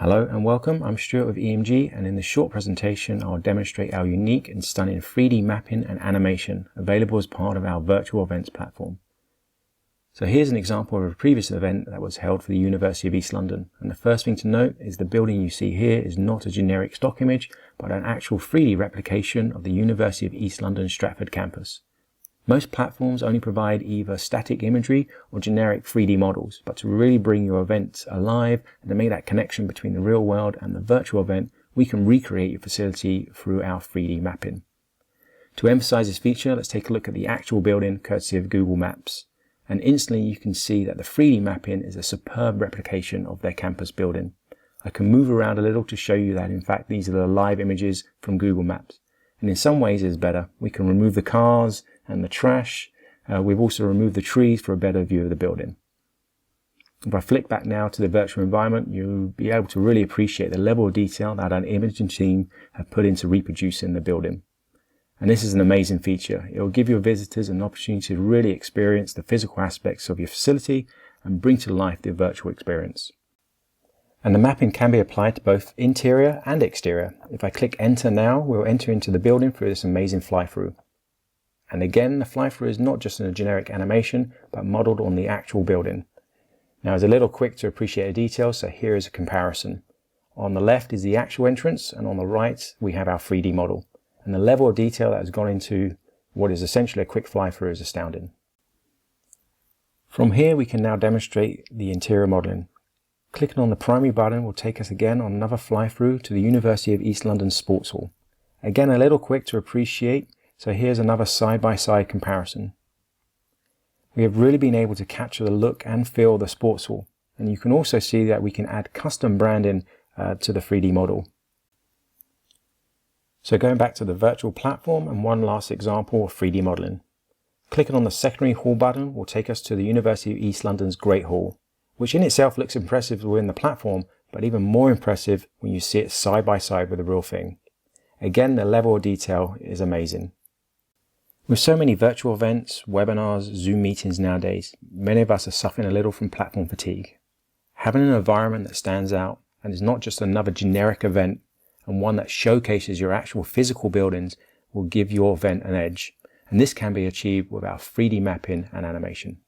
Hello and welcome, I'm Stuart with EMG, and in this short presentation I'll demonstrate our unique and stunning 3D mapping and animation available as part of our virtual events platform. So here's an example of a previous event that was held for the University of East London, and the first thing to note is the building you see here is not a generic stock image but an actual 3D replication of the University of East London Stratford campus. Most platforms only provide either static imagery or generic 3D models, but to really bring your event alive and to make that connection between the real world and the virtual event, we can recreate your facility through our 3D mapping. To emphasize this feature, let's take a look at the actual building courtesy of Google Maps. And instantly you can see that the 3D mapping is a superb replication of their campus building. I can move around a little to show you that in fact these are the live images from Google Maps. And in some ways it's better. We can remove the cars and the trash. We've also removed the trees for a better view of the building. If I flick back now to the virtual environment, you'll be able to really appreciate the level of detail that our imaging team have put into reproducing the building. And this is an amazing feature. It will give your visitors an opportunity to really experience the physical aspects of your facility and bring to life the virtual experience. And the mapping can be applied to both interior and exterior. If I click enter now, we'll enter into the building through this amazing fly-through. And again, the fly-through is not just a generic animation, but modeled on the actual building. Now it's a little quick to appreciate the details, so here is a comparison. On the left is the actual entrance, and on the right we have our 3D model. And the level of detail that has gone into what is essentially a quick fly-through is astounding. From here we can now demonstrate the interior modeling. Clicking on the primary button will take us again on another fly-through to the University of East London Sports Hall. Again, a little quick to appreciate, so here's another side-by-side comparison. We have really been able to capture the look and feel of the sports hall, and you can also see that we can add custom branding to the 3D model. So going back to the virtual platform and one last example of 3D modeling. Clicking on the secondary hall button will take us to the University of East London's Great Hall, which in itself looks impressive within the platform, but even more impressive when you see it side by side with the real thing. Again, the level of detail is amazing. With so many virtual events, webinars, Zoom meetings nowadays, many of us are suffering a little from platform fatigue. Having an environment that stands out and is not just another generic event and one that showcases your actual physical buildings will give your event an edge. And this can be achieved with our 3D mapping and animation.